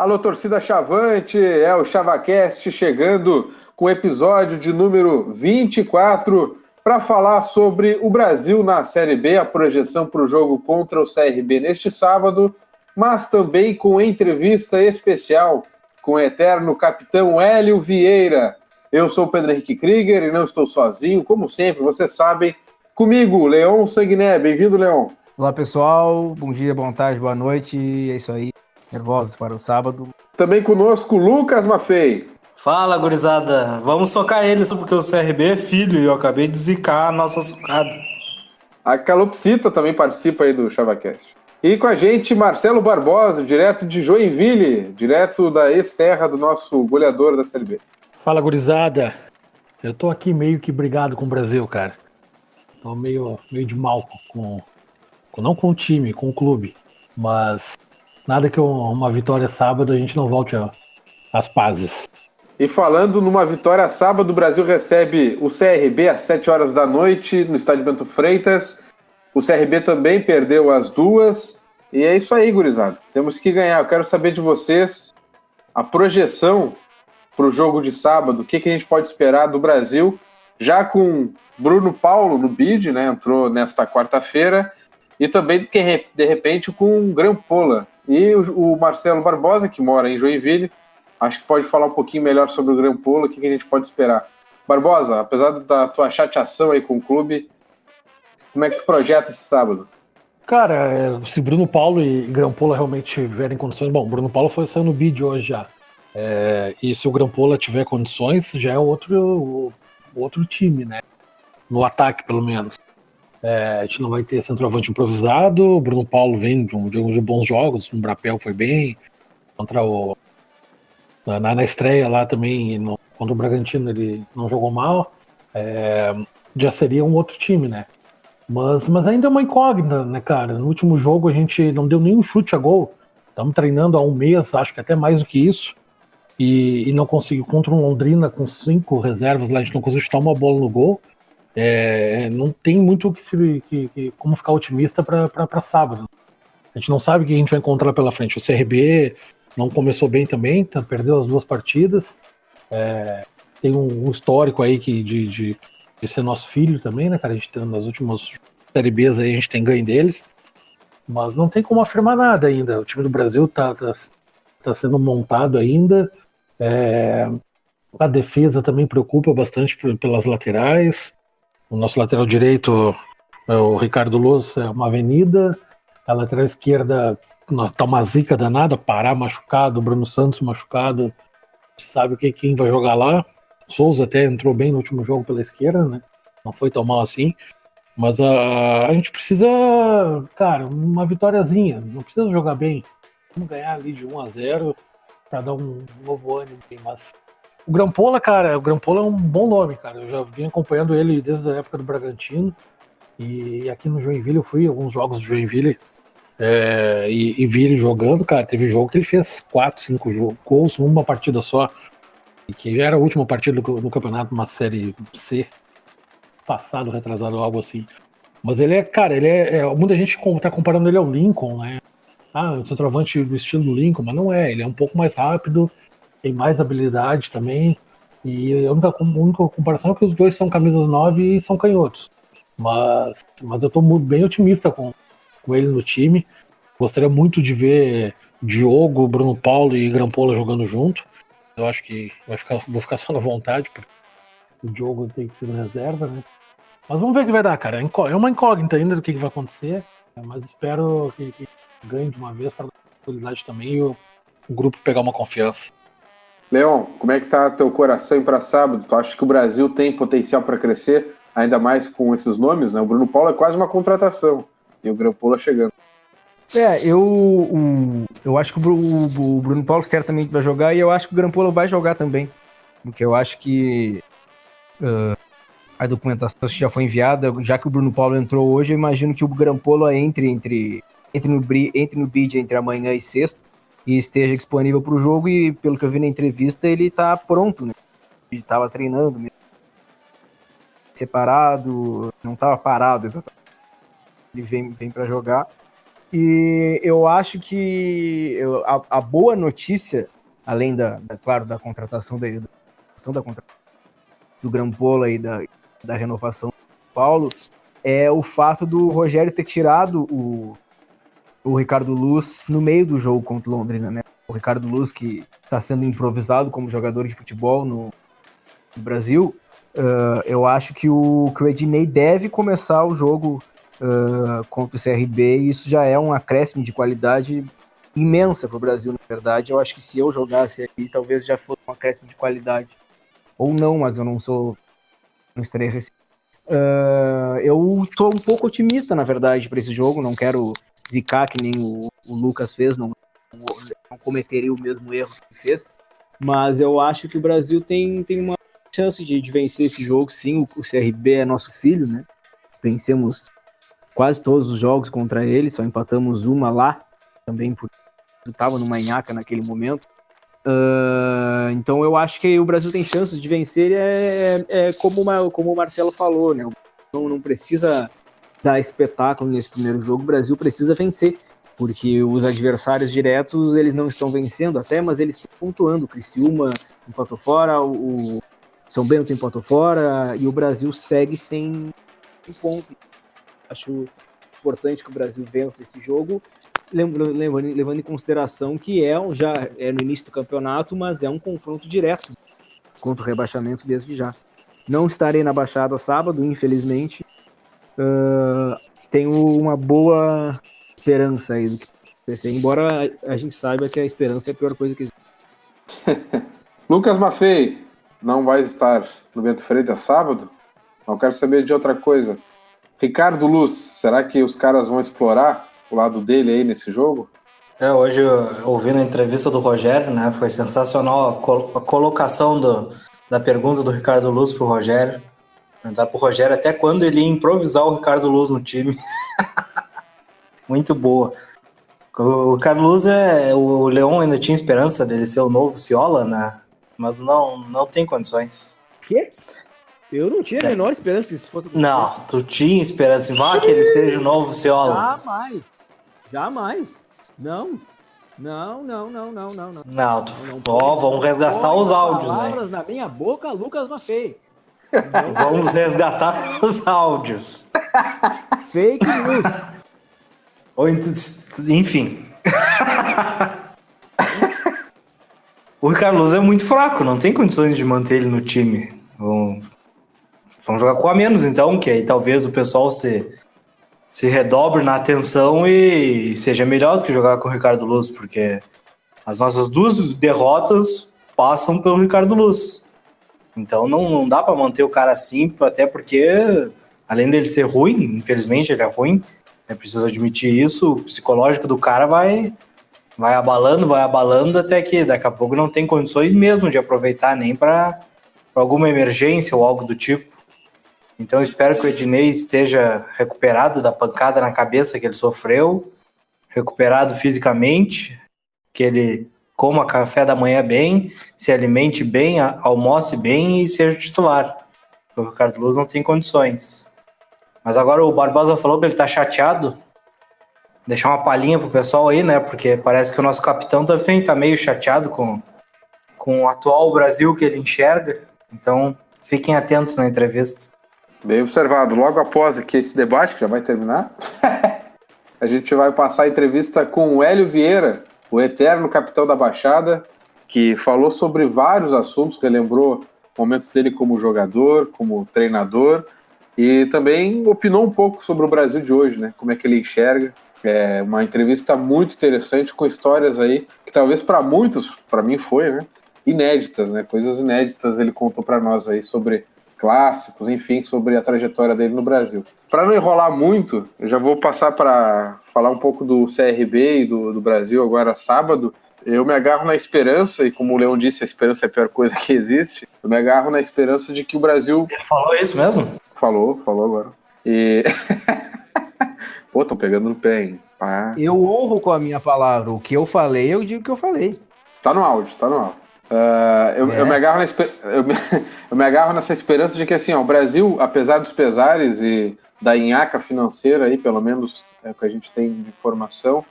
Alô, torcida Chavante, é o ChavaCast chegando com o episódio de número 24 para falar sobre o Brasil na Série B, a projeção para o jogo contra o CRB neste sábado, mas também com entrevista especial com o eterno capitão Hélio Vieira. Eu sou o Pedro Henrique Krieger e não estou sozinho, como sempre, vocês sabem, comigo, Leon Sanguiné. Bem-vindo, Leon. Olá, pessoal. Bom dia, boa tarde, boa noite. É isso aí. Nervosos para o sábado. Também conosco, Lucas Maffei. Fala, gurizada. Vamos socar eles, porque o CRB é filho e eu acabei de zicar a nossa socada. A Calopsita também participa aí do ChavaCast. E com a gente, Marcelo Barbosa, direto de Joinville, direto da ex-terra do nosso goleador da Série B. Fala, gurizada. Eu tô aqui meio que brigado com o Brasil, cara. Tô meio de mal não com o time, com o clube. Mas nada que uma vitória sábado a gente não volte às pazes. E falando numa vitória sábado, o Brasil recebe o CRB às 7 horas da noite no estádio Bento Freitas. O CRB também perdeu as duas. E é isso aí, gurizada. Temos que ganhar. Eu quero saber de vocês a projeção para o jogo de sábado. O que a gente pode esperar do Brasil? Já com Bruno Paulo no bid, né? Entrou nesta quarta-feira. E também, de repente, com Grampola. E o Marcelo Barbosa, que mora em Joinville, acho que pode falar um pouquinho melhor sobre o Grampola, o que a gente pode esperar. Barbosa, apesar da tua chateação aí com o clube, como é que tu projeta esse sábado? Cara, se Bruno Paulo e Grampola realmente tiverem condições... Bom, Bruno Paulo saiu no bid hoje já. E se o Grampola tiver condições, já é outro time, né? No ataque, pelo menos. A gente não vai ter centroavante improvisado. O Bruno Paulo vem de bons jogos. O Brapel foi bem. Na estreia lá também, contra o Bragantino, ele não jogou mal. Já seria um outro time, né? Mas ainda é uma incógnita, né, cara? No último jogo a gente não deu nenhum chute a gol. Estamos treinando há um mês, acho que até mais do que isso. E não conseguiu. Contra um Londrina com 5 reservas lá, a gente não conseguiu chutar uma bola no gol. Não tem muito como ficar otimista para sábado. A gente não sabe o que a gente vai encontrar pela frente. O CRB não começou bem também, perdeu as 2 partidas. Tem um histórico aí de ser nosso filho também, né, cara? A gente tem, nas últimas Série Bs aí a gente tem ganho deles, mas não tem como afirmar nada ainda. O time do Brasil tá sendo montado ainda. A defesa também preocupa bastante pelas laterais. O nosso lateral direito, o Ricardo Luz, é uma avenida. A lateral esquerda tá uma zica danada, Pará machucado, Bruno Santos machucado. Sabe quem vai jogar lá. Souza até entrou bem no último jogo pela esquerda, né? Não foi tão mal assim. Mas a gente precisa, cara, uma vitóriazinha. Não precisa jogar bem. Vamos ganhar ali de 1-0 para dar um novo ânimo. Mas o Grampola, cara, o Grampola é um bom nome, cara. Eu já vim acompanhando ele desde a época do Bragantino. E aqui no Joinville, eu fui a alguns jogos do Joinville e vi ele jogando, cara. Teve jogo que ele fez 4, 5 gols numa partida só. E que já era a última partida do campeonato, uma Série C. Passado, retrasado, algo assim. Mas ele muita gente tá comparando ele ao Lincoln, né? Um centroavante do estilo do Lincoln, mas não é. Ele é um pouco mais rápido, tem mais habilidade também. E a única comparação é que os dois são camisas 9 e são canhotos. Mas eu tô bem otimista com ele no time. Gostaria muito de ver Diogo, Bruno Paulo e Grampola jogando junto. Eu acho que vou ficar só na vontade, porque o Diogo tem que ser reserva, né? Mas vamos ver o que vai dar, cara. É uma incógnita ainda do que vai acontecer, mas espero que ganhe de uma vez para dar possibilidade também e o grupo pegar uma confiança. Leon, como é que tá teu coração para sábado? Tu acha que o Brasil tem potencial para crescer, ainda mais com esses nomes, né? O Bruno Paulo é quase uma contratação e o Grampola chegando. Eu acho que o Bruno Paulo certamente vai jogar e eu acho que o Grampola vai jogar também, porque eu acho que a documentação já foi enviada, já que o Bruno Paulo entrou hoje, eu imagino que o Grampola entre no bid entre amanhã e sexta e esteja disponível para o jogo, e pelo que eu vi na entrevista ele está pronto, né? Ele estava treinando mesmo. Separado, não estava parado exatamente. Ele vem para jogar. E eu acho que a boa notícia, além claro, da contratação do Grampola e da renovação do Paulo, é o fato do Rogério ter tirado o Ricardo Luz no meio do jogo contra o Londrina, né? O Ricardo Luz, que está sendo improvisado como jogador de futebol no Brasil, eu acho que o Ednei deve começar o jogo contra o CRB, e isso já é um acréscimo de qualidade imensa para o Brasil, na verdade. Eu acho que se eu jogasse aqui, talvez já fosse um acréscimo de qualidade. Ou não, mas eu não estarei eu tô um pouco otimista, na verdade, para esse jogo. Não quero zicar que nem o Lucas fez, não cometeria o mesmo erro que ele fez, mas eu acho que o Brasil tem uma chance de vencer esse jogo. Sim, o CRB é nosso filho, né? Vencemos quase todos os jogos contra ele, só empatamos uma lá, também porque estava numa nhaca naquele momento. Então eu acho que o Brasil tem chances de vencer. Como o Marcelo falou, né? Não precisa dar espetáculo nesse primeiro jogo, o Brasil precisa vencer, porque os adversários diretos, eles não estão vencendo até, mas eles estão pontuando. O Criciúma empatou fora, o São Bento empatou fora, e o Brasil segue sem um ponto. Acho importante que o Brasil vença esse jogo, levando em consideração que já é no início do campeonato, mas é um confronto direto contra o rebaixamento desde já. Não estarei na Baixada sábado, infelizmente. Tenho uma boa esperança aí do que acontecer, embora a gente saiba que a esperança é a pior coisa que existe. Lucas Maffei não vai estar no Bento Freitas sábado? Não quero saber de outra coisa. Ricardo Luz, será que os caras vão explorar o lado dele aí nesse jogo? Hoje, ouvindo a entrevista do Rogério, né, foi sensacional a colocação da pergunta do Ricardo Luz pro Rogério. Perguntar pro Rogério até quando ele ia improvisar o Ricardo Luz no time. Muito boa. O Ricardo Luz, o Leão ainda tinha esperança dele ser o novo Ciola, né? Mas não tem condições. Quê? Eu não tinha a menor esperança que isso fosse acontecer. Não, tu tinha esperança. Vá que ele seja o novo Ciola. Jamais. Não. Não, vamos resgatar os áudios, né? Palavras na minha boca, Lucas Maffei. Vamos resgatar os áudios. Fake news. Enfim. O Ricardo Luz é muito fraco, não tem condições de manter ele no time. Vão jogar com a menos, então, que aí talvez o pessoal se redobre na atenção e seja melhor do que jogar com o Ricardo Luz, porque as nossas duas derrotas passam pelo Ricardo Luz. Então não dá para manter o cara assim, até porque, além dele ser ruim, infelizmente ele é ruim, é preciso admitir isso, o psicológico do cara vai abalando até que daqui a pouco não tem condições mesmo de aproveitar nem para alguma emergência ou algo do tipo. Então eu espero que o Ednei esteja recuperado da pancada na cabeça que ele sofreu, recuperado fisicamente, que ele coma café da manhã bem, se alimente bem, almoce bem e seja titular. O Ricardo Luz não tem condições. Mas agora o Barbosa falou que ele tá chateado. Deixar uma palhinha pro pessoal aí, né? Porque parece que o nosso capitão também tá meio chateado com o atual Brasil que ele enxerga. Então fiquem atentos na entrevista. Bem observado. Logo após aqui esse debate, que já vai terminar, a gente vai passar a entrevista com o Hélio Vieira, o eterno capitão da Baixada, que falou sobre vários assuntos, relembrou momentos dele como jogador, como treinador, e também opinou um pouco sobre o Brasil de hoje, né? Como é que ele enxerga. É uma entrevista muito interessante, com histórias aí que talvez para muitos, para mim foi, né? Inéditas, né? Coisas inéditas ele contou para nós aí sobre clássicos, enfim, sobre a trajetória dele no Brasil. Para não enrolar muito, eu já vou passar para falar um pouco do CRB e do Brasil agora sábado. Eu me agarro na esperança, e como o Leão disse, a esperança é a pior coisa que existe. Eu me agarro na esperança de que o Brasil... Ele falou isso mesmo? Falou agora. E... Pô, tô pegando no pé, hein? Ah. Eu honro com a minha palavra. O que eu falei, eu digo que eu falei. Tá no áudio. Eu me agarro nessa esperança de que assim, ó, o Brasil, apesar dos pesares e da nhaca financeira aí, pelo menos é o que a gente tem de informação.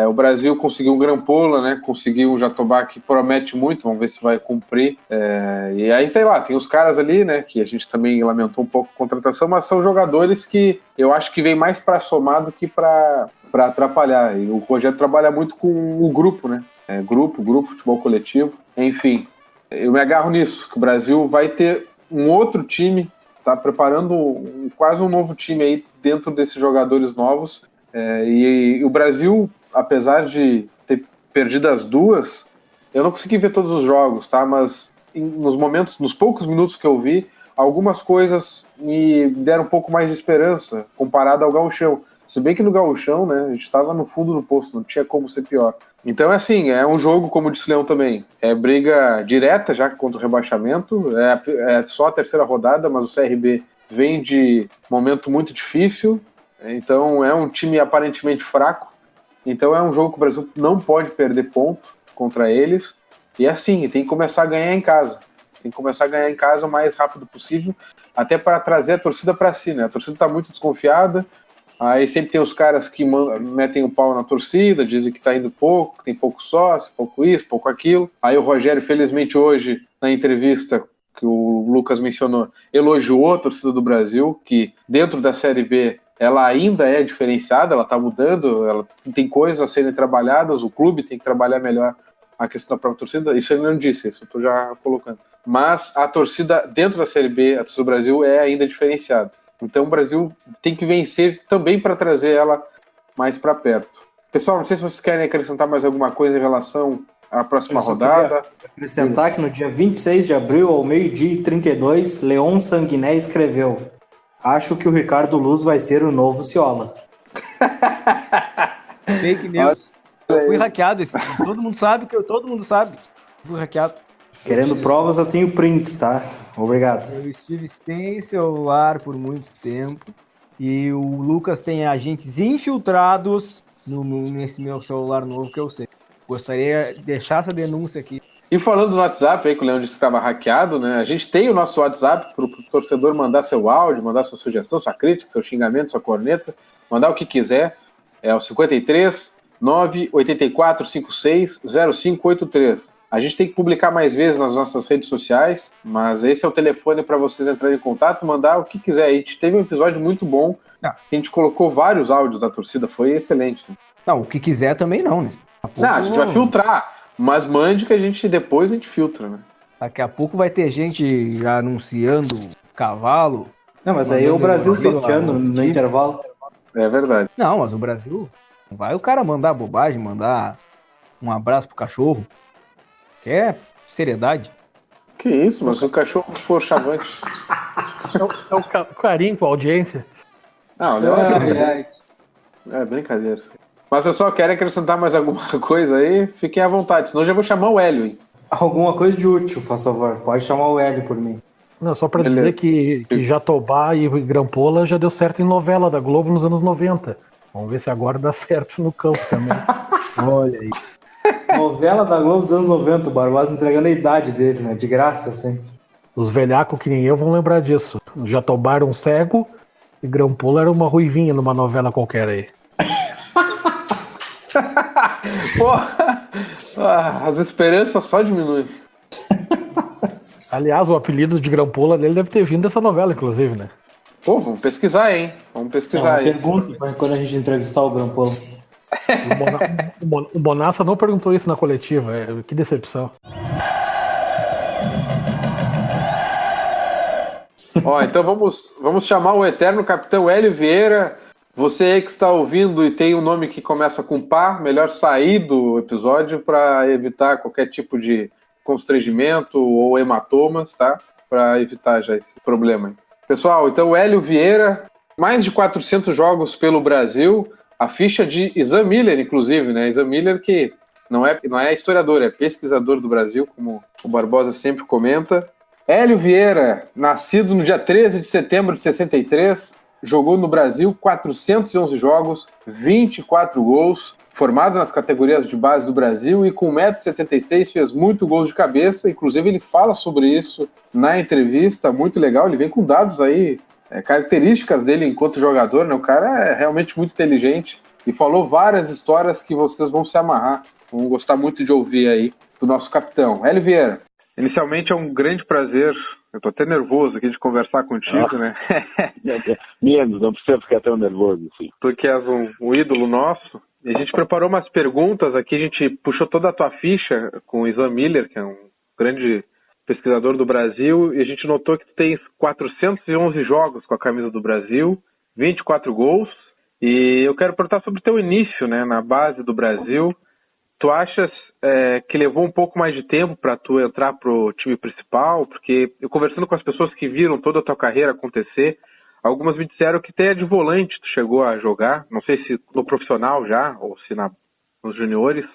O Brasil conseguiu um Grampola, né? Conseguiu um Jatobá que promete muito, vamos ver se vai cumprir. E aí, sei lá, tem os caras ali, né? Que a gente também lamentou um pouco a contratação, mas são jogadores que eu acho que vem mais para somar do que para atrapalhar. E o Rogério trabalha muito com o grupo, né? Grupo, futebol coletivo. Enfim, eu me agarro nisso, que o Brasil vai ter um outro time, tá preparando quase um novo time aí dentro desses jogadores novos. E o Brasil, apesar de ter perdido as duas, eu não consegui ver todos os jogos, tá? Mas nos poucos minutos que eu vi, algumas coisas me deram um pouco mais de esperança comparado ao Gauchão. Se bem que no Gauchão, né, a gente estava no fundo do poço, não tinha como ser pior. Então é um jogo, como disse o Leão também, briga direta já contra o rebaixamento, é só a terceira rodada, mas o CRB vem de momento muito difícil, então é um time aparentemente fraco, então é um jogo que o Brasil não pode perder ponto contra eles, e assim, tem que começar a ganhar em casa. Tem que começar a ganhar em casa o mais rápido possível, até para trazer a torcida para si, né? A torcida está muito desconfiada, aí sempre tem os caras que metem o pau na torcida, dizem que está indo pouco, que tem pouco sócio, pouco isso, pouco aquilo. Aí o Rogério, felizmente hoje, na entrevista que o Lucas mencionou, elogiou a torcida do Brasil, que dentro da Série B ela ainda é diferenciada, ela está mudando, ela tem coisas a serem trabalhadas, o clube tem que trabalhar melhor a questão da própria torcida, isso ele não disse, isso eu estou já colocando. Mas a torcida dentro da Série B, a torcida do Brasil é ainda diferenciada. Então o Brasil tem que vencer também para trazer ela mais para perto. Pessoal, não sei se vocês querem acrescentar mais alguma coisa em relação à próxima rodada. Acrescentar que no dia 26 de abril, ao 12h32, Leon Sanguiné escreveu: acho que o Ricardo Luz vai ser o novo Ciola. Fake news. Eu fui hackeado. Todo mundo sabe. Fui hackeado. Querendo provas, eu tenho prints, tá? Obrigado. Eu estive sem celular por muito tempo. E o Lucas tem agentes infiltrados nesse meu celular novo que eu sei. Gostaria de deixar essa denúncia aqui. E falando no WhatsApp, aí que o Leão disse que estava hackeado, né? A gente tem o nosso WhatsApp para o torcedor mandar seu áudio, mandar sua sugestão, sua crítica, seu xingamento, sua corneta, mandar o que quiser. É o 53 984 56 0583. A gente tem que publicar mais vezes nas nossas redes sociais, mas esse é o telefone para vocês entrarem em contato, mandar o que quiser. A gente teve um episódio muito bom, a gente colocou vários áudios da torcida, foi excelente. Né? Não, o que quiser também não, né? A gente vai filtrar, mas mande que depois a gente filtra, né? Daqui a pouco vai ter gente anunciando cavalo. Não, mas aí é o Brasil sorteando no intervalo. É verdade. Não, mas o Brasil, vai o cara mandar bobagem, mandar um abraço pro cachorro. Quer seriedade. Que isso, mas se o cachorro for chavante. É o carinho com a audiência. Não, é brincadeira. Mas, pessoal, querem acrescentar mais alguma coisa aí? Fiquem à vontade, senão eu já vou chamar o Hélio, hein? Alguma coisa de útil, por favor. Pode chamar o Hélio por mim. Não, só pra dizer que Jatobá e Grampola já deu certo em novela da Globo nos anos 90. Vamos ver se agora dá certo no campo também. Olha aí. Novela da Globo dos anos 90, o Barbosa entregando a idade dele, né? De graça, assim. Os velhacos que nem eu vão lembrar disso. Jatobá era um cego e Grampola era uma ruivinha numa novela qualquer aí. Porra! As esperanças só diminuem. Aliás, o apelido de Grampola dele deve ter vindo dessa novela, inclusive, né? Pô, vamos pesquisar, hein? Vamos pesquisar aí. Pergunta quando a gente entrevistar o Grampola. O Bonassa não perguntou isso na coletiva. Que decepção. Ó, então vamos chamar o eterno capitão Hélio Vieira. Você aí que está ouvindo e tem um nome que começa com pá, melhor sair do episódio para evitar qualquer tipo de constrangimento ou hematomas, tá? Para evitar já esse problema aí. Pessoal, então o Hélio Vieira, mais de 400 jogos pelo Brasil, a ficha de Isan Miller, inclusive, né? Isan Miller que não é historiador, é pesquisador do Brasil, como o Barbosa sempre comenta. Hélio Vieira, nascido no dia 13 de setembro de 63, jogou no Brasil 411 jogos, 24 gols, formado nas categorias de base do Brasil e com 1,76 m fez muito gols de cabeça, inclusive ele fala sobre isso na entrevista, muito legal, ele vem com dados aí características dele enquanto jogador, né? O cara é realmente muito inteligente e falou várias histórias que vocês vão se amarrar. Vão gostar muito de ouvir aí do nosso capitão. Hélio Vieira. Inicialmente é um grande prazer, eu tô até nervoso aqui de conversar contigo, né? Menos, não precisa ficar tão nervoso assim. Tu que és um ídolo nosso. E a gente preparou umas perguntas aqui, a gente puxou toda a tua ficha com o Isan Miller, que é um grande pesquisador do Brasil, e a gente notou que tu tens 411 jogos com a camisa do Brasil, 24 gols, e eu quero perguntar sobre o teu início, né, na base do Brasil. Tu achas que levou um pouco mais de tempo para tu entrar pro time principal? Porque eu conversando com as pessoas que viram toda a tua carreira acontecer, algumas me disseram que até de volante tu chegou a jogar, não sei se no profissional já, ou se nos juniores,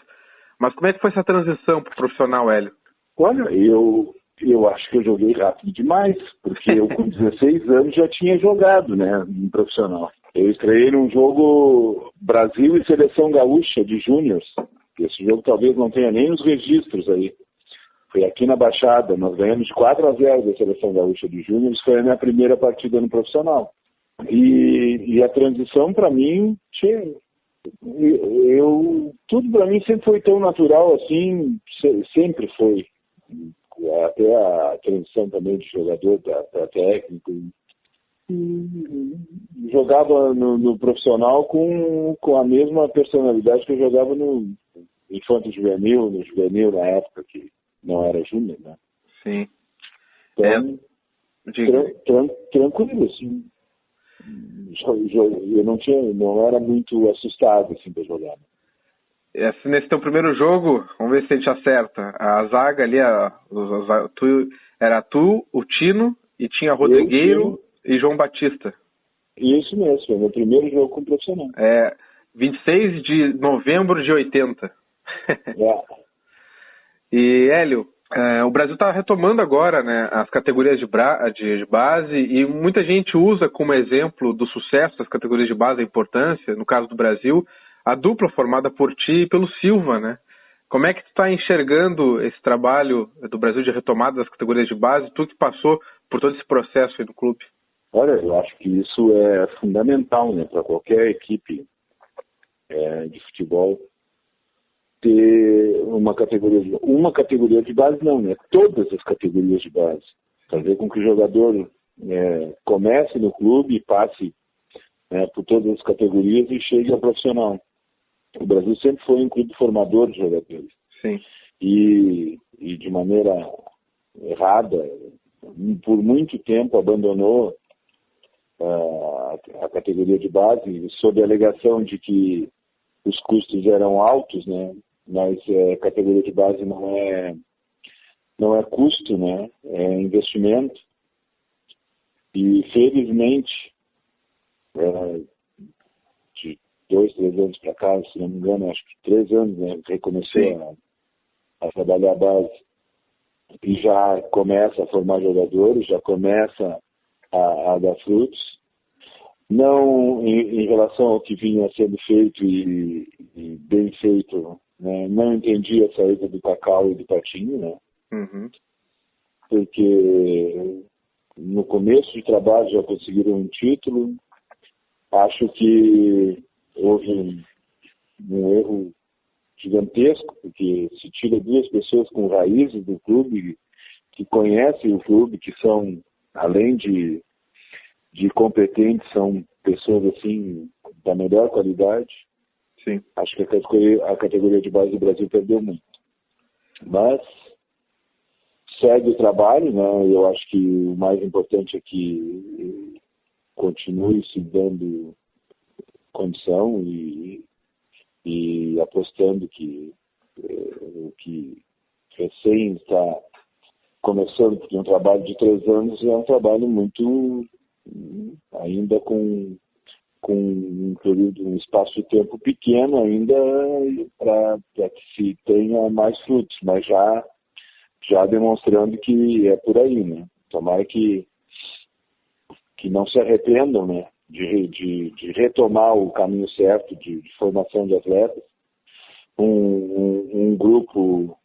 mas como é que foi essa transição pro profissional, Hélio? Olha, eu acho que eu joguei rápido demais, porque eu com 16 anos já tinha jogado, né, no profissional. Eu estreiei num jogo Brasil e Seleção Gaúcha de Júniors. Esse jogo talvez não tenha nem os registros aí. Foi aqui na Baixada, nós ganhamos de 4-0 da Seleção Gaúcha de Júniors, foi a minha primeira partida no profissional. E a transição para mim, tudo para mim sempre foi tão natural assim, sempre foi. Até a transição também de jogador para técnico. Jogava no profissional com a mesma personalidade que eu jogava no infanto juvenil, no juvenil na época que não era júnior, né? Sim. Então, tranquilo, assim. Eu não era muito assustado assim para jogar. Nesse teu primeiro jogo, vamos ver se a gente acerta. A zaga ali, era tu, o Tino, e tinha Rodrigueiro e João Batista. Isso mesmo, foi meu primeiro jogo com profissional. 26 de novembro de 80. E, Hélio, o Brasil está retomando agora, né, as categorias de base, e muita gente usa como exemplo do sucesso das categorias de base, a importância, no caso do Brasil, a dupla formada por ti e pelo Silva, né? Como é que tu está enxergando esse trabalho do Brasil de retomada das categorias de base, tu que passou por todo esse processo aí do clube? Olha, eu acho que isso é fundamental, né, para qualquer equipe de futebol ter uma categoria de base, não, né? Todas as categorias de base. Fazer com que o jogador comece no clube e passe por todas as categorias e chegue ao profissional. O Brasil sempre foi um clube formador de jogadores. Sim. E de maneira errada, por muito tempo abandonou a categoria de base sob a alegação de que os custos eram altos, né? Mas a categoria de base não é custo, né? É investimento. E felizmente, de 2, 3 anos para cá, se não me engano, acho que 3 anos, né? Recomecei a trabalhar a base e já começa a formar jogadores, já começa a dar frutos. Não em relação ao que vinha sendo feito e bem feito, né? Não entendi a saída do Cacau e do Patinho, né? Uhum. Porque no começo de trabalho já conseguiram um título. Acho que houve um erro gigantesco, porque se tira 2 pessoas com raízes do clube, que conhecem o clube, que são, além de competentes, são pessoas assim da melhor qualidade. Sim. Acho que a categoria de base do Brasil perdeu muito. Mas segue o trabalho, né? Eu acho que o mais importante é que continue se dando condição e apostando que o que recém está começando, porque um trabalho de 3 anos é um trabalho muito, ainda com um período, um espaço de tempo pequeno ainda para que se tenha mais frutos, mas já demonstrando que é por aí, né? Tomara que não se arrependam, né? De retomar o caminho certo de formação de atletas. Um grupo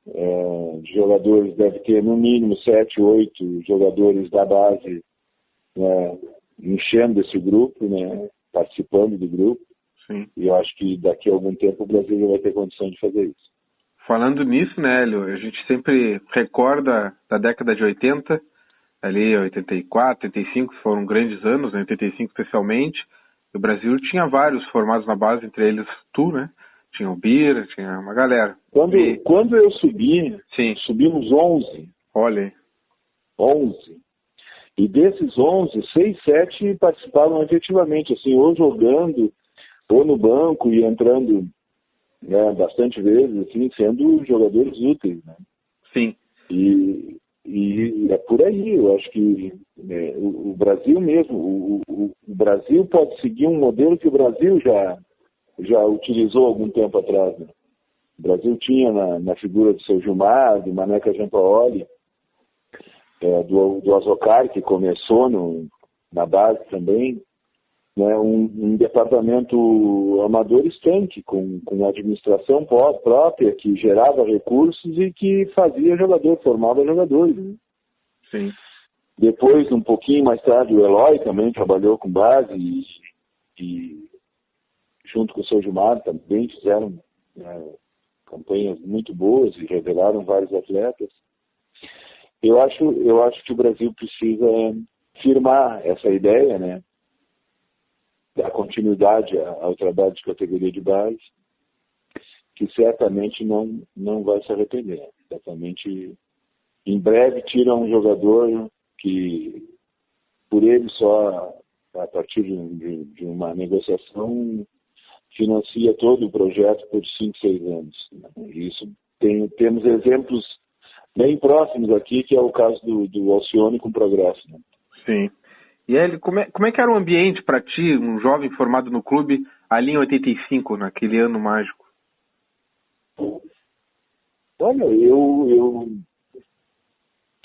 de jogadores deve ter no mínimo 7, 8 jogadores da base, enchendo esse grupo, né? Participando do grupo. Sim. E eu acho que daqui a algum tempo o Brasil já vai ter condição de fazer isso. Falando nisso, né, Hélio, a gente sempre recorda da década de 80, ali 84, 85, foram grandes anos, né, 85 especialmente. O Brasil tinha vários formados na base, entre eles tu, né? Tinha o Bira, tinha uma galera. Quando eu subi, Sim. subimos 11. Olha aí. 11. E desses 11, 6, 7 participavam efetivamente, assim, ou jogando, ou no banco e entrando, né, bastante vezes, assim, sendo jogadores úteis, né? Sim. E é por aí, eu acho que o Brasil mesmo, o Brasil pode seguir um modelo que o Brasil já utilizou algum tempo atrás, né? O Brasil tinha na figura do seu Gilmar, do Maneca Giampaoli, do Azocar, que começou na base também, né, um departamento amador estanque, com administração própria, que gerava recursos e que fazia formava jogadores. Né? Sim. Depois, um pouquinho mais tarde, o Eloy também trabalhou com base e junto com o seu Gilmar também fizeram campanhas muito boas e revelaram vários atletas. Eu acho que o Brasil precisa firmar essa ideia, né? Dar continuidade ao trabalho de categoria de base, que certamente não vai se arrepender. Certamente, em breve, tira um jogador que, por ele só, a partir de uma negociação, financia todo o projeto por 5, 6 anos. E isso temos exemplos bem próximos aqui, que é o caso do Alcione com Progresso. Né? Sim. E ele, como é que era o ambiente para ti, um jovem formado no clube, ali em 85, naquele ano mágico? Olha, eu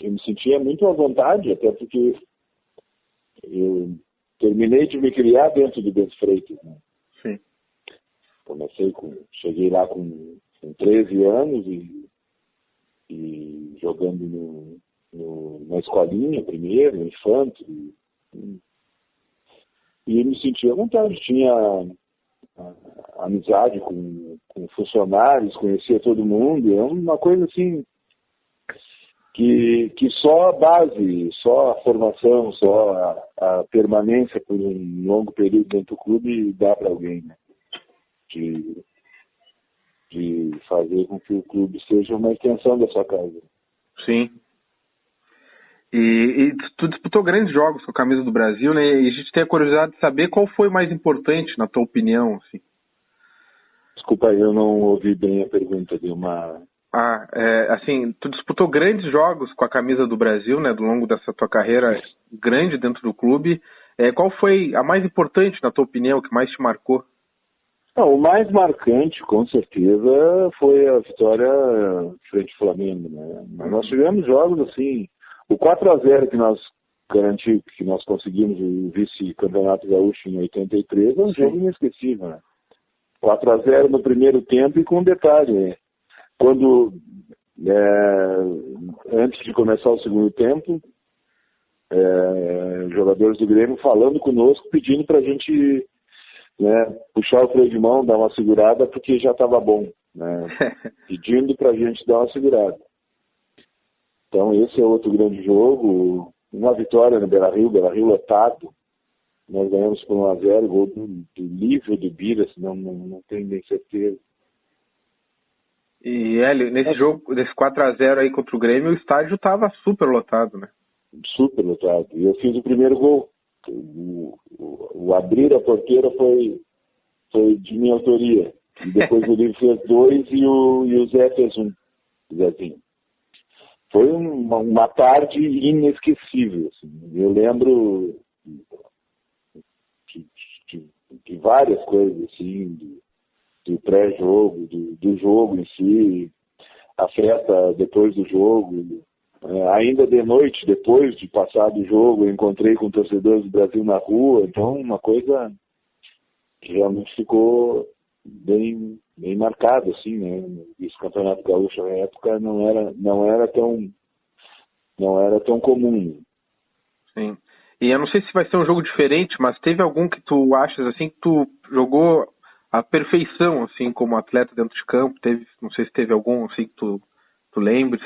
me sentia muito à vontade, até porque eu terminei de me criar dentro do Bento Freitas. Né? Sim. Cheguei lá com 13 anos e jogando na escolinha primeiro, no infanto. E me sentia à vontade, tinha amizade com funcionários, conhecia todo mundo, é uma coisa assim que só a base, só a formação, só a permanência por um longo período dentro do clube dá para alguém, né? De fazer com que o clube seja uma extensão da sua casa. Sim. E tu disputou grandes jogos com a camisa do Brasil, né? E a gente tem a curiosidade de saber qual foi o mais importante, na tua opinião, assim. Desculpa, eu não ouvi bem a pergunta, de uma... assim, tu disputou grandes jogos com a camisa do Brasil, né? Do longo dessa tua carreira grande dentro do clube. Qual foi a mais importante, na tua opinião, que mais te marcou? Não, o mais marcante, com certeza, foi a vitória frente ao Flamengo, né? Mas nós tivemos jogos assim... O 4-0 que nós conseguimos o vice-campeonato gaúcho em 83 é um jogo inesquecível, né? 4-0 no primeiro tempo e com um detalhe, né? Quando, antes de começar o segundo tempo, jogadores do Grêmio falando conosco, pedindo para a gente, né, puxar o freio de mão, dar uma segurada, porque já estava bom, né? Pedindo para a gente dar uma segurada. Então esse é outro grande jogo, uma vitória no Beira-Rio lotado, nós ganhamos por 1-0, gol do Lívio, do Bira, senão não tenho nem certeza. E Hélio, nesse jogo, desse 4-0 aí contra o Grêmio, o estádio estava super lotado, né? Super lotado, e eu fiz o primeiro gol, o abrir a porteira foi de minha autoria, e depois o Lívio fez 2 e o Zé fez 1, o Zezinho. Foi uma tarde inesquecível. Assim. Eu lembro de várias coisas, assim, do pré-jogo, do jogo em si, a festa depois do jogo. Ainda de noite, depois de passar do jogo, eu encontrei com torcedores do Brasil na rua. Então, uma coisa que realmente ficou bem marcado, assim, né? Esse campeonato gaúcho na época não era tão comum. Sim. E eu não sei se vai ser um jogo diferente, mas teve algum que tu achas assim que tu jogou a perfeição, assim, como atleta dentro de campo? Não sei se teve algum assim que tu lembres.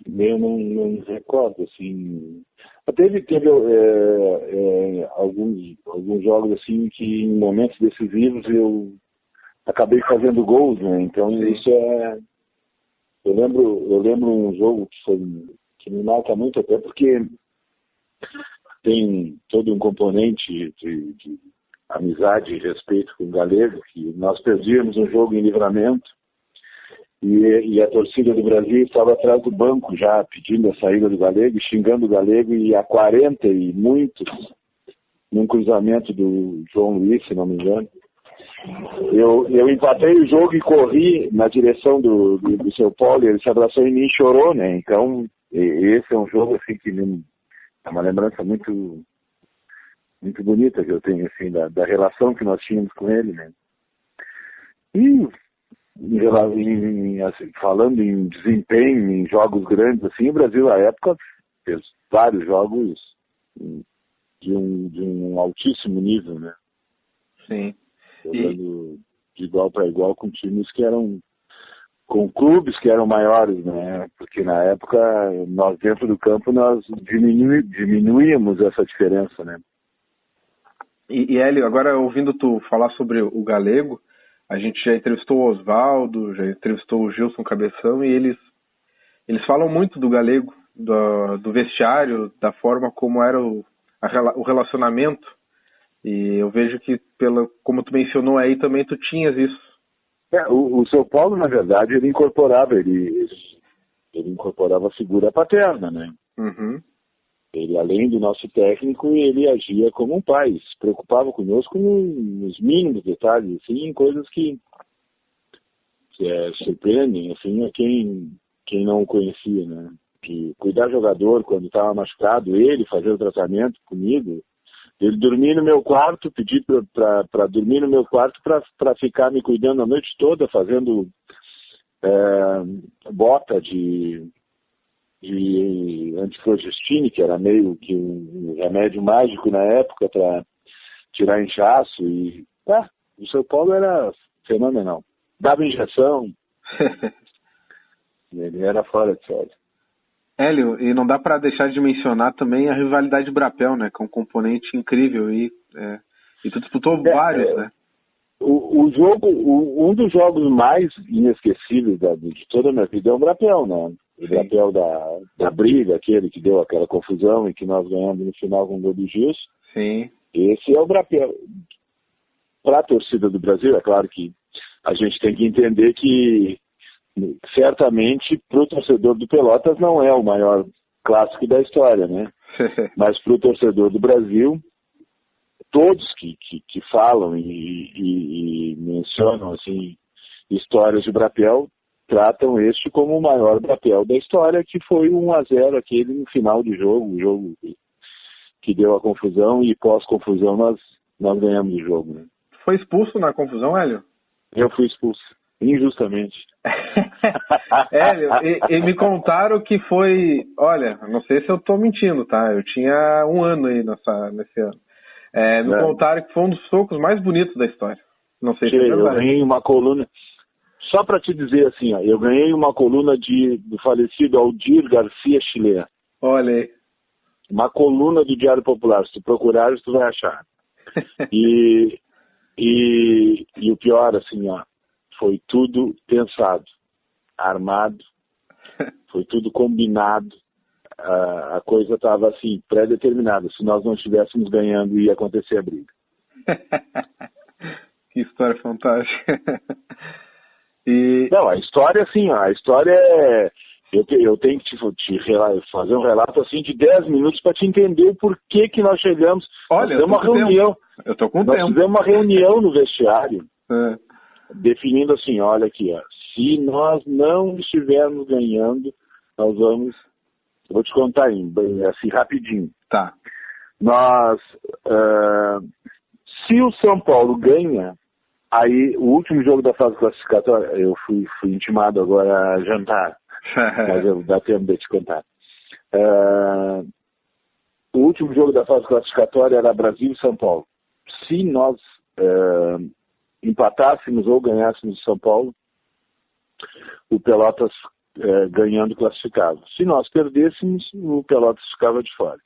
Eu não me recordo, assim. Teve alguns jogos assim que em momentos decisivos eu acabei fazendo gols, né? Então isso é. Eu lembro um jogo que me marca muito, até porque tem todo um componente de amizade e respeito com o Galego, que nós perdíamos um jogo em Livramento e a torcida do Brasil estava atrás do banco já pedindo a saída do Galego, xingando o Galego, e a 40 e muitos, num cruzamento do João Luiz, se não me engano, eu empatei o jogo e corri na direção do São Paulo, e ele se abraçou em mim e chorou, né? Então, esse é um jogo assim que é uma lembrança muito, muito bonita que eu tenho, assim, da relação que nós tínhamos com ele, né? E assim, falando em desempenho, em jogos grandes, assim, o Brasil, à época, fez vários jogos de um altíssimo nível, né? Sim. Jogando de igual para igual com times com clubes que eram maiores, né? Porque na época, nós dentro do campo, nós diminuíamos essa diferença, né? E Hélio, agora ouvindo tu falar sobre o Galego, a gente já entrevistou o Oswaldo, já entrevistou o Gilson Cabeção, e eles falam muito do Galego, do vestiário, da forma como era o relacionamento. E eu vejo que, como tu mencionou aí, também tu tinhas isso. O São Paulo, na verdade, ele incorporava a figura paterna, né? Uhum. Ele, além do nosso técnico, ele agia como um pai, se preocupava conosco nos mínimos detalhes, assim, em coisas que surpreendem, assim, a quem não o conhecia, né? Que cuidar do jogador quando estava machucado, ele fazer o tratamento comigo, ele dormir no meu quarto, pedir para dormir no meu quarto para ficar me cuidando a noite toda, fazendo bota de antiflogestine, que era meio que um remédio mágico na época para tirar inchaço. E o São Paulo era fenomenal. Dava injeção. Ele era fora de série. Hélio, e não dá para deixar de mencionar também a rivalidade Brapel, né? Que é um componente incrível e tu disputou vários, né? Um dos jogos mais inesquecíveis de toda a minha vida é o Brapel, né? O Brapel da briga, aquele que deu aquela confusão e que nós ganhamos no final com o gol do Gilson. Sim. Esse é o Brapel. Para a torcida do Brasil, é claro que a gente tem que entender que certamente para o torcedor do Pelotas não é o maior clássico da história, né? Mas para o torcedor do Brasil, todos que falam e mencionam assim histórias de Brapel tratam este como o maior Brapel da história, que foi 1-0 aquele no final de jogo, o jogo que deu a confusão, e pós-confusão nós ganhamos o jogo, né? Foi expulso na confusão, Hélio? Eu fui expulso, injustamente. Hélio, e me contaram que foi... Olha, não sei se eu tô mentindo, tá? Eu tinha 1 ano aí nesse ano. Me contaram que foi um dos socos mais bonitos da história. Não sei se é verdade. Eu ganhei uma coluna... Só para te dizer assim, eu ganhei uma coluna do falecido Aldir Garcia Chile. Olha aí. Uma coluna do Diário Popular. Se procurares, tu vai achar. E o pior, assim, foi tudo pensado, armado, foi tudo combinado. A coisa estava, assim, pré-determinada. Se nós não estivéssemos ganhando, ia acontecer a briga. Que história fantástica. Não, a história, assim, a história é... Eu tenho que fazer um relato, assim, de 10 minutos para te entender o porquê que nós chegamos. Olha, nós fizemos uma reunião. Eu tô com nós tempo. Fizemos uma reunião no vestiário, definindo assim, olha aqui, se nós não estivermos ganhando, nós vamos... Eu vou te contar assim, rapidinho. Tá. Se o São Paulo ganha, aí o último jogo da fase classificatória, eu fui intimado agora a jantar, mas dá tempo de te contar. o último jogo da fase classificatória era Brasil e São Paulo. Se nós empatássemos ou ganhássemos São Paulo, o Pelotas ganhando classificava. Se nós perdêssemos, o Pelotas ficava de fora.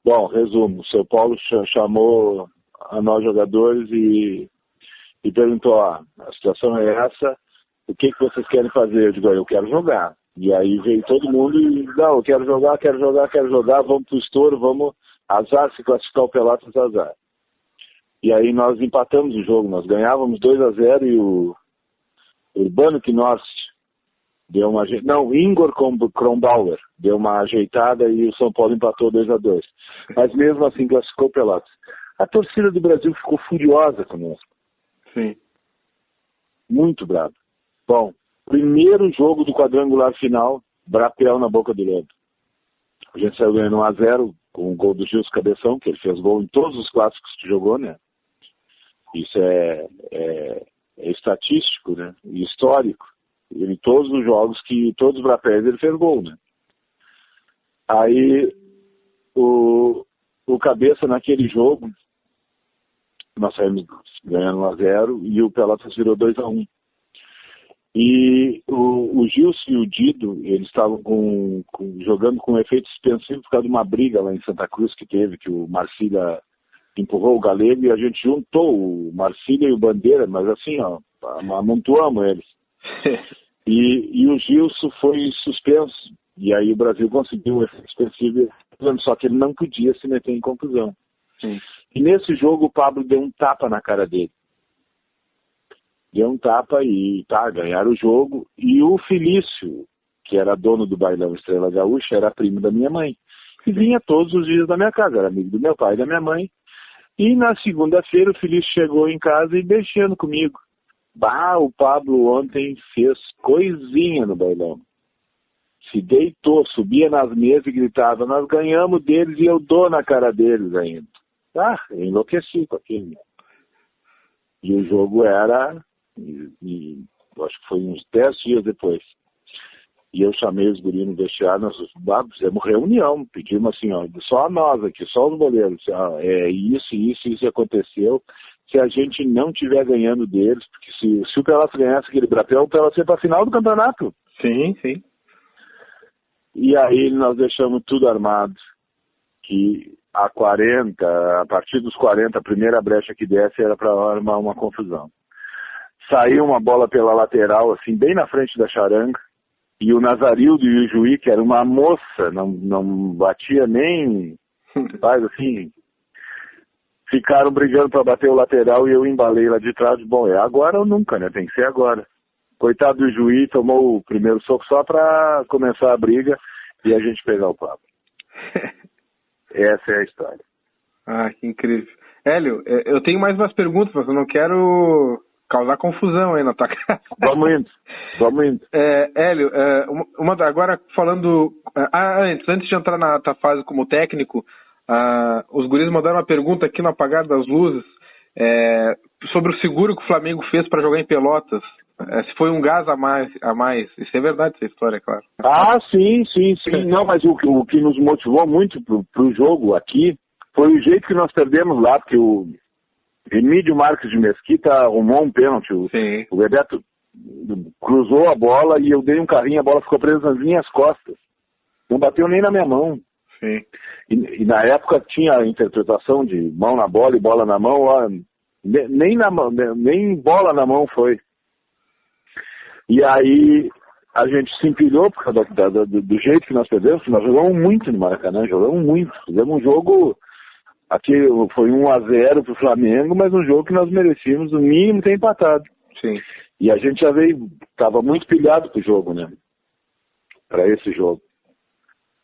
Bom, resumo, o São Paulo chamou a nós jogadores e perguntou, a situação é essa, o que vocês querem fazer? Eu digo, eu quero jogar. E aí veio todo mundo e, não, eu quero jogar, vamos pro estouro, vamos, azar, se classificar o Pelotas, azar. E aí nós empatamos o jogo, nós ganhávamos 2-0 e o Urbano Knost deu uma... Não, Ingor Kronbauer deu uma ajeitada e o São Paulo empatou 2-2. Mas mesmo assim classificou o Pelotas. A torcida do Brasil ficou furiosa conosco. Sim. Muito bravo. Bom, primeiro jogo do quadrangular final, Brapel na Boca do Lobo. A gente saiu ganhando 1-0 com o gol do Gilson Cabeção, que ele fez gol em todos os clássicos que jogou, né? Isso é estatístico, né? E histórico. Em todos os jogos todos os Brapéis ele fez gol, né? Aí o Cabeça naquele jogo, nós saímos ganhando 1-0 e o Pelotas virou 2-1. E o Gilson e o Dido, eles estavam jogando com efeito suspensivo por causa de uma briga lá em Santa Cruz que teve, que o Marcília empurrou o Galego e a gente juntou o Marcília e o Bandeira, mas assim, ó, amontoamos eles. E o Gilson foi suspenso. E aí o Brasil conseguiu o efeito suspensivo, só que ele não podia se meter em confusão. Sim. E nesse jogo o Pablo deu um tapa na cara dele. Deu um tapa e ganharam o jogo. E o Felício, que era dono do bailão Estrela Gaúcha, era primo da minha mãe. E vinha todos os dias da minha casa, era amigo do meu pai e da minha mãe. E na segunda-feira o Felício chegou em casa e mexendo comigo. O Pablo ontem fez coisinha no bailão. Se deitou, subia nas mesas e gritava, nós ganhamos deles e eu dou na cara deles ainda. Eu enlouqueci com aquilo. E o jogo era, acho que foi uns 10 dias depois. E eu chamei os guris no vestiário, nós fizemos reunião, pedimos assim, ó, só nós aqui, só os goleiros. Isso aconteceu. Se a gente não estiver ganhando deles, porque se o Pelotas ganhasse aquele Brapel, o Pelotas ia para a final do campeonato. Sim, sim. E aí nós deixamos tudo armado, que a partir dos 40, a primeira brecha que desce era para armar uma confusão. Saiu uma bola pela lateral, assim, bem na frente da charanga, e o Nazarildo e o Juí, que era uma moça, não batia nem, faz assim, ficaram brigando para bater o lateral e eu embalei lá de trás. Bom, é agora ou nunca, né? Tem que ser agora. Coitado do Juí, tomou o primeiro soco só para começar a briga e a gente pegar o Pablo. Essa é a história. Que incrível. Hélio, eu tenho mais umas perguntas, mas eu não quero causar confusão aí na tua casa. Vamos indo. Hélio, agora falando... antes de entrar na tua fase como técnico, os guris mandaram uma pergunta aqui no apagar das luzes sobre o seguro que o Flamengo fez para jogar em Pelotas. Se foi um gás a mais. Isso é verdade, essa história, é claro. Sim. Não, mas o que nos motivou muito pro jogo aqui foi o jeito que nós perdemos lá, porque o Emílio Marques de Mesquita arrumou um pênalti. O Bebeto cruzou a bola e eu dei um carrinho, a bola ficou presa nas minhas costas. Não bateu nem na minha mão. Sim. E na época tinha a interpretação de mão na bola e bola na mão. Nem bola na mão foi. E aí a gente se empilhou por causa do jeito que nós perdemos, nós jogamos muito no Maracanã, fizemos um jogo, aqui foi 1-0 pro Flamengo, mas um jogo que nós merecíamos, no mínimo, ter empatado. Sim. E a gente já estava muito pilhado pro jogo, né? Para esse jogo.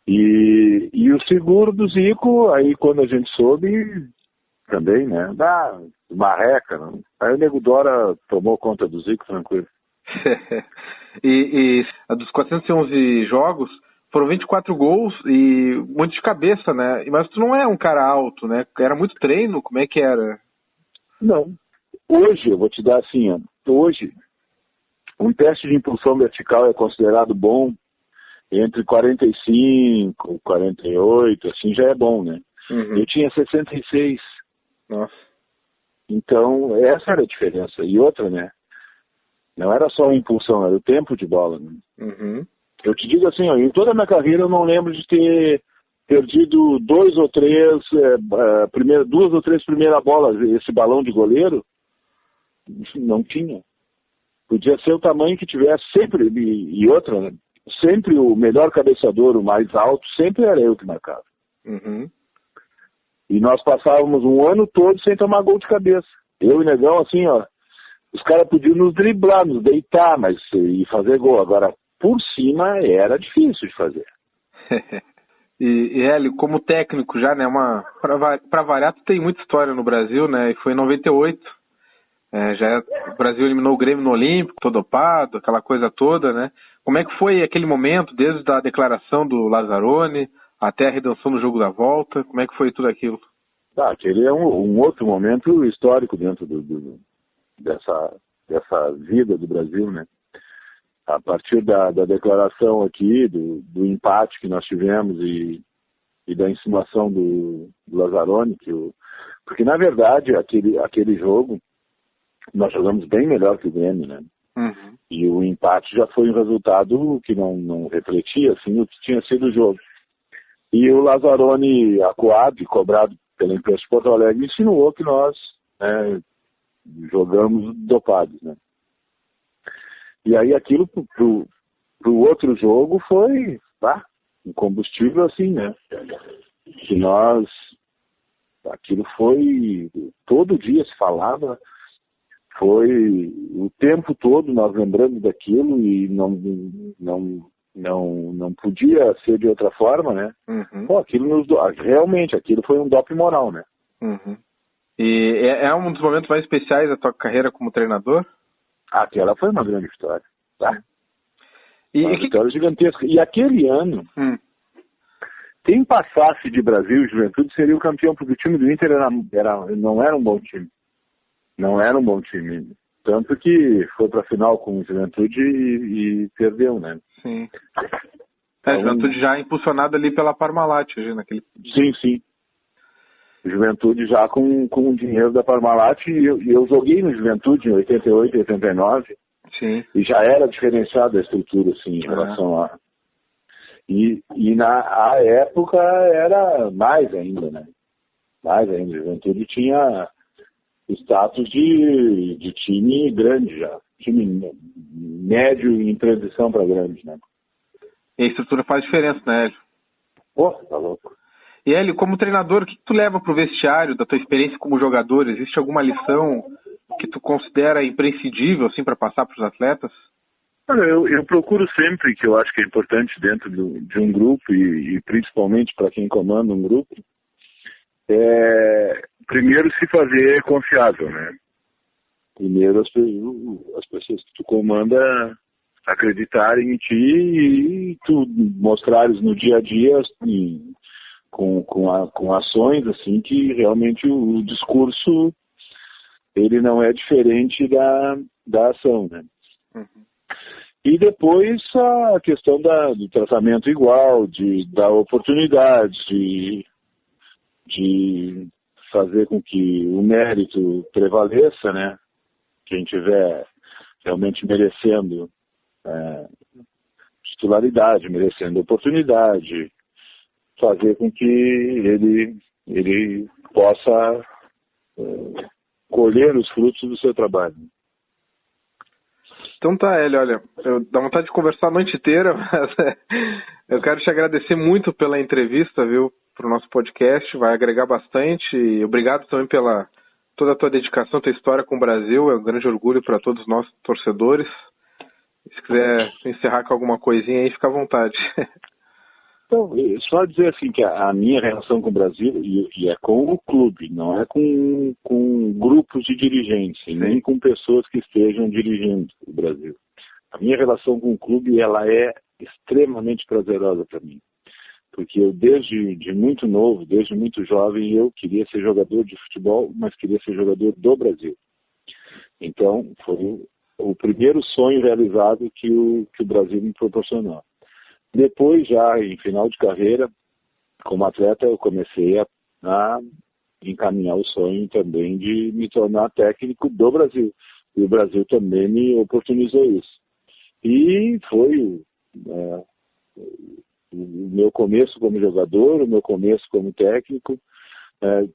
E o seguro do Zico, aí quando a gente soube, também, né? Marreca, né? Aí o Nego Dora tomou conta do Zico, tranquilo. e dos 411 jogos foram 24 gols e muito de cabeça, né? Mas tu não é um cara alto, né? Era muito treino, como é que era? Não. Hoje, eu vou te dar assim, hoje, um teste de impulsão vertical é considerado bom entre 45, 48, assim já é bom, né? Uhum. Eu tinha 66. Nossa. Então, essa era a diferença. E outra, né? Não era só a impulsão, era o tempo de bola, né? Uhum. Eu te digo assim, ó, em toda a minha carreira eu não lembro de ter perdido duas ou três primeiras bolas. Esse balão de goleiro, não tinha. Podia ser o tamanho que tivesse sempre, e outra, né? Sempre o melhor cabeçador, o mais alto, sempre era eu que marcava. Uhum. E nós passávamos um ano todo sem tomar gol de cabeça. Eu e Negão, assim, ó, os caras podiam nos driblar, nos deitar, mas e fazer gol. Agora, por cima, era difícil de fazer. E Hélio, como técnico já, né, pra variar, tu tem muita história no Brasil, né, e foi em 98, o Brasil eliminou o Grêmio no Olímpico, todo dopado, aquela coisa toda, né, como é que foi aquele momento, desde a declaração do Lazzaroni até a redenção do jogo da volta, como é que foi tudo aquilo? Aquele é um outro momento histórico dentro dessa vida do Brasil, né. A partir da declaração aqui, do empate que nós tivemos e da insinuação do Lazzaroni, porque na verdade aquele jogo nós jogamos bem melhor que o Grêmio, né? Uhum. E o empate já foi um resultado que não refletia assim, o que tinha sido o jogo. E o Lazzaroni, acuado e cobrado pela imprensa de Porto Alegre, insinuou que nós, né, jogamos dopados, né? E aí aquilo pro outro jogo foi um combustível assim, né? Que aquilo foi, todo dia se falava, foi o tempo todo nós lembrando daquilo e não podia ser de outra forma, né? Uhum. Pô, realmente, aquilo foi um doping moral, né? Uhum. E é um dos momentos mais especiais da tua carreira como treinador? Aquela foi uma grande história, tá? Uma E vitória gigantesca. E aquele ano, quem passasse de Brasil e Juventude seria o campeão, porque o time do Inter não era um bom time. Não era um bom time. Tanto que foi para a final com o Juventude e perdeu, né? Sim. A Juventude já impulsionada ali pela Parmalat, naquele... Sim. Juventude já com o dinheiro da Parmalat, e eu joguei no Juventude em 88, 89. Sim. E já era diferenciada a estrutura, assim, em relação a... E na época era mais ainda, né? Mais ainda. A Juventude tinha status de time grande já. Time médio em transição para grande, né? E a estrutura faz diferença, né, Hélio? Pô, tá louco. E Hélio, como treinador, o que tu leva pro vestiário da tua experiência como jogador? Existe alguma lição que tu considera imprescindível, assim, para passar para os atletas? Olha, eu procuro sempre, que eu acho que é importante dentro de um grupo e principalmente para quem comanda um grupo, primeiro se fazer confiável, né? Primeiro as pessoas que tu comanda acreditarem em ti e tu mostrares no dia a dia assim, com ações assim que realmente o discurso ele não é diferente da ação, né? Uhum. E depois a questão do tratamento igual, da oportunidade, de fazer com que o mérito prevaleça, né? Quem tiver realmente merecendo titularidade, merecendo oportunidade, fazer com que ele possa colher os frutos do seu trabalho. Então tá, Hélio, olha, dá vontade de conversar a noite inteira, mas eu quero te agradecer muito pela entrevista, viu, pro nosso podcast, vai agregar bastante, e obrigado também pela toda a tua dedicação, tua história com o Brasil, é um grande orgulho para todos nós torcedores. Se quiser encerrar com alguma coisinha aí, fica à vontade. Então, só dizer assim que a minha relação com o Brasil e é com o clube, não é com grupos de dirigentes, nem com pessoas que estejam dirigindo o Brasil. A minha relação com o clube ela é extremamente prazerosa para mim, porque eu desde muito novo, desde muito jovem, eu queria ser jogador de futebol, mas queria ser jogador do Brasil. Então, foi o primeiro sonho realizado que o Brasil me proporcionou. Depois, já em final de carreira, como atleta, eu comecei a encaminhar o sonho também de me tornar técnico do Brasil. E o Brasil também me oportunizou isso. E foi o meu começo como jogador, o meu começo como técnico.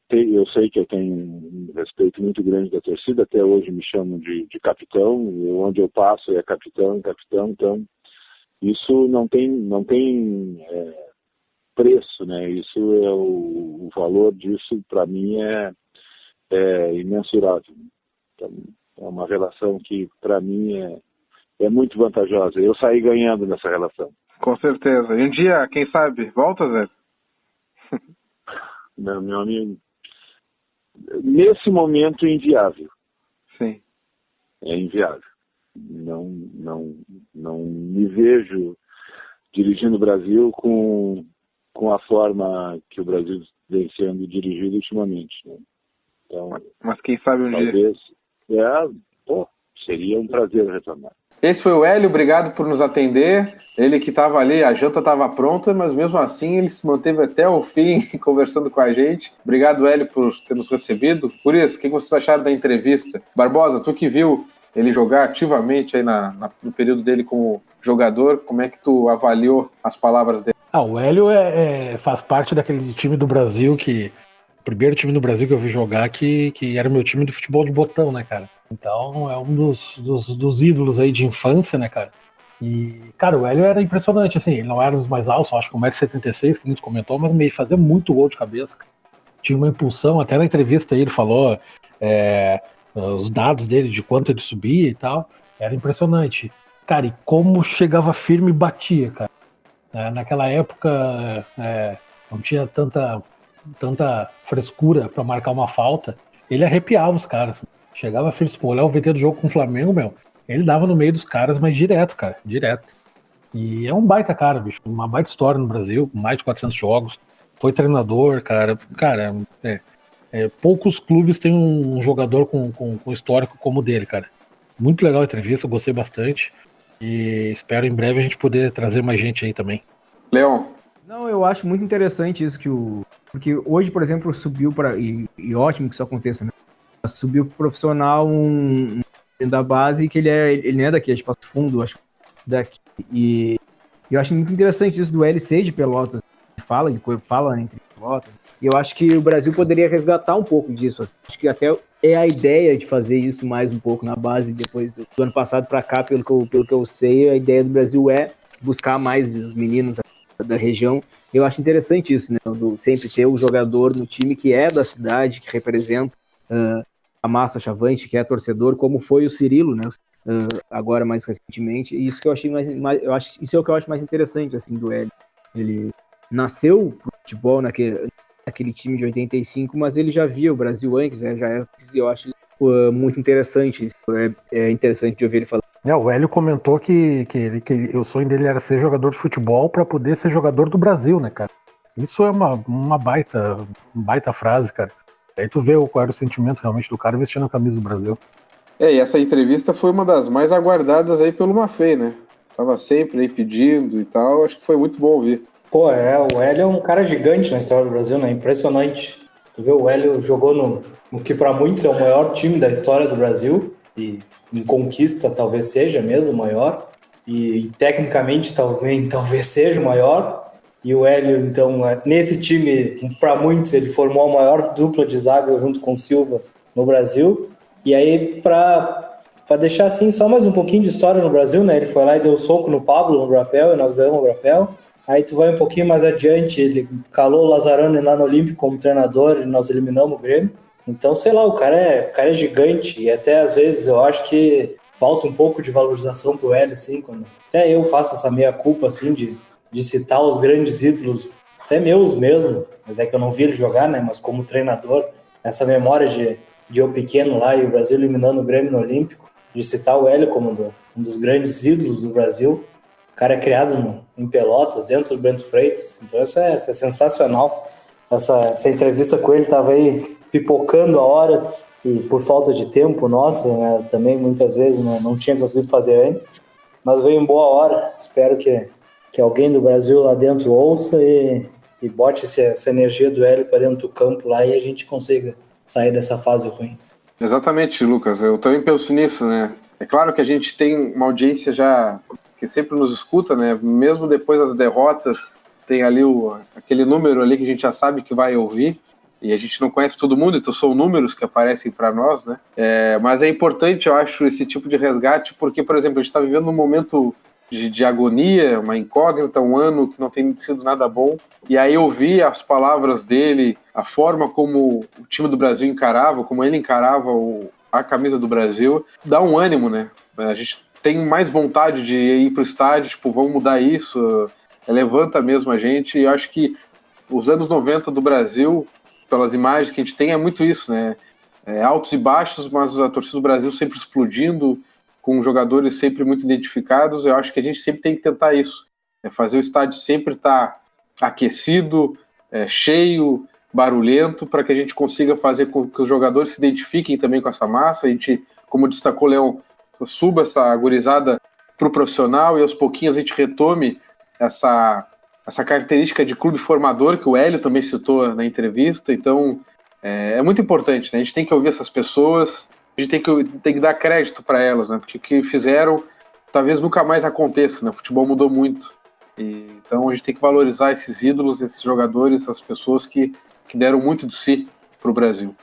Eu sei que eu tenho um respeito muito grande da torcida, até hoje me chamam de capitão, onde eu passo é capitão, então isso não tem preço, né? Isso o valor disso para mim é imensurável. Então, é uma relação que para mim é muito vantajosa. Eu saí ganhando nessa relação. Com certeza. E um dia, quem sabe, volta, Zé? Meu amigo, nesse momento inviável. Sim. É inviável. Não me vejo dirigindo o Brasil com a forma que o Brasil vem sendo dirigido ultimamente, né? Então, mas quem sabe um talvez, seria um prazer retornar. Esse foi o Hélio, obrigado por nos atender. Ele que estava ali, a janta estava pronta, mas mesmo assim ele se manteve até o fim conversando com a gente. Obrigado, Hélio, por ter nos recebido. Por isso, o que vocês acharam da entrevista? Barbosa, tu que viu ele jogar ativamente aí no período dele como jogador, como é que tu avaliou as palavras dele? O Hélio faz parte daquele time do Brasil o primeiro time do Brasil que eu vi jogar que era o meu time de futebol de botão, né, cara? Então é um dos ídolos aí de infância, né, cara? E, cara, o Hélio era impressionante, assim, ele não era dos mais altos, acho que 1,76 m, que a gente comentou, mas meio fazia muito gol de cabeça, cara. Tinha uma impulsão, até na entrevista aí ele falou os dados dele, de quanto ele subia e tal, era impressionante. Cara, e como chegava firme e batia, cara. Naquela época não tinha tanta frescura pra marcar uma falta, ele arrepiava os caras. Chegava firme, olhar o VT do jogo com o Flamengo, ele dava no meio dos caras, mas direto, cara, direto. E é um baita cara, bicho, uma baita história no Brasil, mais de 400 jogos, foi treinador, cara, poucos clubes têm um jogador com histórico como o dele, cara. Muito legal a entrevista, gostei bastante. E espero em breve a gente poder trazer mais gente aí também. Leon? Não, eu acho muito interessante isso porque hoje, por exemplo, subiu e ótimo que isso aconteça, né? Subiu pro profissional da base que ele não é daqui, é de Passo Fundo, acho daqui. E eu acho muito interessante isso do LC de Pelotas. Fala entre Pelotas. E eu acho que o Brasil poderia resgatar um pouco disso. Assim. Acho que até é a ideia de fazer isso mais um pouco na base depois do ano passado para cá, pelo que eu sei, a ideia do Brasil é buscar mais os meninos da região. Eu acho interessante isso, né? Sempre ter o jogador no time que é da cidade, que representa a massa chavante, que é torcedor, como foi o Cirilo, né? Agora mais recentemente. E isso que eu achei isso é o que eu acho mais interessante assim do Hélio. Ele nasceu pro futebol naquele time de 85, mas ele já via o Brasil antes, né? Eu acho muito interessante. É interessante de ouvir ele falar. O Hélio comentou que o sonho dele era ser jogador de futebol para poder ser jogador do Brasil, né, cara? Isso é uma baita frase, cara. Aí tu vê qual era o sentimento realmente do cara vestindo a camisa do Brasil. E essa entrevista foi uma das mais aguardadas aí pelo Maffei, né? Tava sempre aí pedindo e tal, acho que foi muito bom ouvir. O Hélio é um cara gigante na história do Brasil, né? Impressionante. Tu vê, o Hélio jogou no que para muitos é o maior time da história do Brasil, e em conquista talvez seja mesmo o maior, e tecnicamente talvez seja o maior. E o Hélio, então, nesse time, para muitos, ele formou a maior dupla de zaga junto com o Silva no Brasil. E aí, para deixar assim só mais um pouquinho de história no Brasil, né? Ele foi lá e deu soco no Pablo, no Brapel, e nós ganhamos o Brapel. Aí tu vai um pouquinho mais adiante, ele calou o Lazzaroni lá no Olímpico como treinador e nós eliminamos o Grêmio. Então, sei lá, o cara é gigante, e até às vezes eu acho que falta um pouco de valorização pro Hélio, assim, quando até eu faço essa meia-culpa, assim, de citar os grandes ídolos, até meus mesmo, mas é que eu não vi ele jogar, né, mas como treinador, essa memória de eu pequeno lá e o Brasil eliminando o Grêmio no Olímpico, de citar o Hélio como um dos grandes ídolos do Brasil. O cara é criado em Pelotas, dentro do Bento Freitas, então isso é sensacional. Essa entrevista com ele estava aí pipocando há horas, e por falta de tempo nossa, né, também muitas vezes não tinha conseguido fazer antes, mas veio em boa hora. Espero que que alguém do Brasil lá dentro ouça e bote essa energia do Hélio para dentro do campo lá e a gente consiga sair dessa fase ruim. Exatamente, Lucas. Eu também penso nisso, né? É claro que a gente tem uma audiência já que sempre nos escuta, né? Mesmo depois das derrotas, tem ali aquele número ali que a gente já sabe que vai ouvir. E a gente não conhece todo mundo, então são números que aparecem para nós, né? Mas é importante, eu acho, esse tipo de resgate, porque, por exemplo, a gente está vivendo um momento de agonia, uma incógnita, um ano que não tem sido nada bom. E aí ouvir as palavras dele, a forma como o time do Brasil encarava, como ele encarava a camisa do Brasil, dá um ânimo, né? A gente tem mais vontade de ir para o estádio, tipo, vamos mudar isso, levanta mesmo a gente. E eu acho que os anos 90 do Brasil, pelas imagens que a gente tem, é muito isso, né? Altos e baixos, mas a torcida do Brasil sempre explodindo, com jogadores sempre muito identificados. Eu acho que a gente sempre tem que tentar isso, fazer o estádio sempre estar aquecido, cheio, barulhento, para que a gente consiga fazer com que os jogadores se identifiquem também com essa massa. A gente, como destacou o Leão, suba essa gurizada para o profissional e aos pouquinhos a gente retome essa característica de clube formador que o Hélio também citou na entrevista. Então é muito importante, né? A gente tem que ouvir essas pessoas, a gente tem que dar crédito para elas, né? Porque o que fizeram talvez nunca mais aconteça, né? O futebol mudou muito. Então a gente tem que valorizar esses ídolos, esses jogadores, essas pessoas que deram muito de si para o Brasil.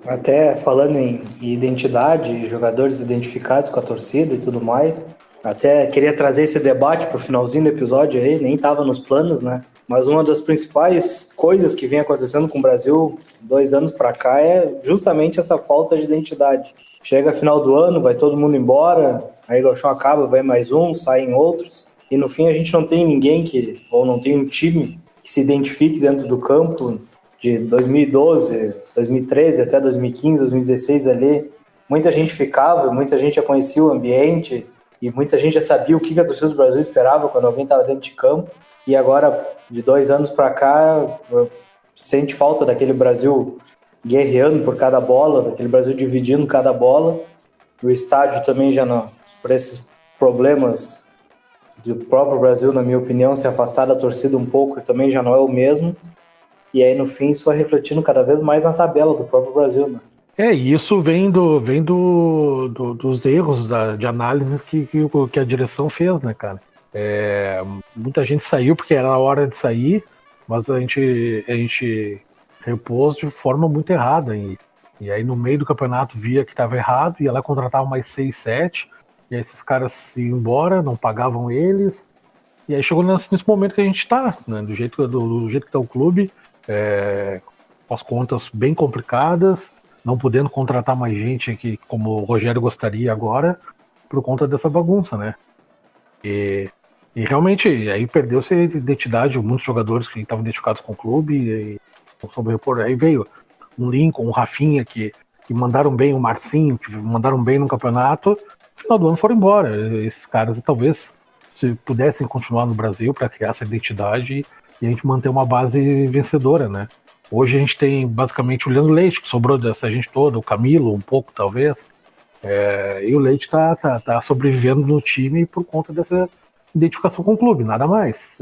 Até falando em identidade, jogadores identificados com a torcida e tudo mais, até queria trazer esse debate para o finalzinho do episódio aí, nem estava nos planos, né? Mas uma das principais coisas que vem acontecendo com o Brasil 2 anos para cá é justamente essa falta de identidade. Chega final do ano, vai todo mundo embora, aí o Gauchão acaba, vai mais um, saem outros, e no fim a gente não tem ninguém ou não tem um time que se identifique dentro do campo. De 2012, 2013 até 2015, 2016 ali, muita gente ficava, muita gente já conhecia o ambiente e muita gente já sabia o que a torcida do Brasil esperava quando alguém estava dentro de campo. E agora, de 2 anos para cá, sente falta daquele Brasil guerreando por cada bola, daquele Brasil dividindo cada bola. O estádio também já não, por esses problemas do próprio Brasil, na minha opinião, se afastar da torcida um pouco também já não é o mesmo. E aí, no fim, isso vai refletindo cada vez mais na tabela do próprio Brasil, né? E isso vem dos erros de análises que a direção fez, né, cara? Muita gente saiu porque era a hora de sair, mas a gente repôs de forma muito errada. E aí, no meio do campeonato, via que estava errado, ia lá contratar mais 6, 7, e aí esses caras se iam embora, não pagavam eles. E aí chegou nesse momento que a gente está, né, do jeito que está o clube, com as contas bem complicadas, não podendo contratar mais gente aqui, como o Rogério gostaria agora, por conta dessa bagunça, né? E realmente, aí perdeu-se a identidade, muitos jogadores que estavam identificados com o clube, e não soube repor. Aí veio um Lincoln, um Rafinha, que mandaram bem, o Marcinho, que mandaram bem no campeonato, no final do ano foram embora. Esses caras, talvez, se pudessem continuar no Brasil para criar essa identidade e a gente manter uma base vencedora, né? Hoje a gente tem basicamente o Leandro Leite, que sobrou dessa gente toda, o Camilo, um pouco talvez, e o Leite tá sobrevivendo no time por conta dessa identificação com o clube, nada mais.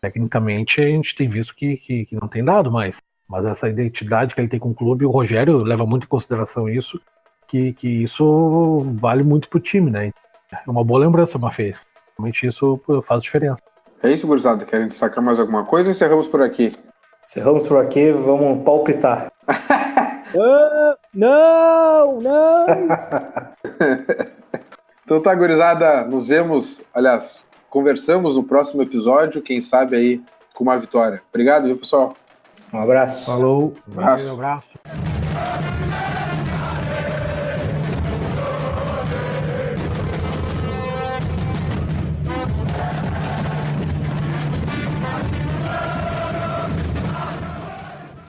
Tecnicamente a gente tem visto que não tem dado mais, mas essa identidade que ele tem com o clube, o Rogério leva muito em consideração isso, que isso vale muito pro time, né? É uma boa lembrança, Mafê. Realmente isso faz diferença. É isso, gurizada. Querem destacar mais alguma coisa ou encerramos por aqui? Encerramos por aqui, vamos palpitar. Não! Então tá, gurizada. Nos vemos, aliás, conversamos no próximo episódio, quem sabe aí com uma vitória. Obrigado, viu, pessoal? Um abraço. Falou. Um abraço. Um abraço.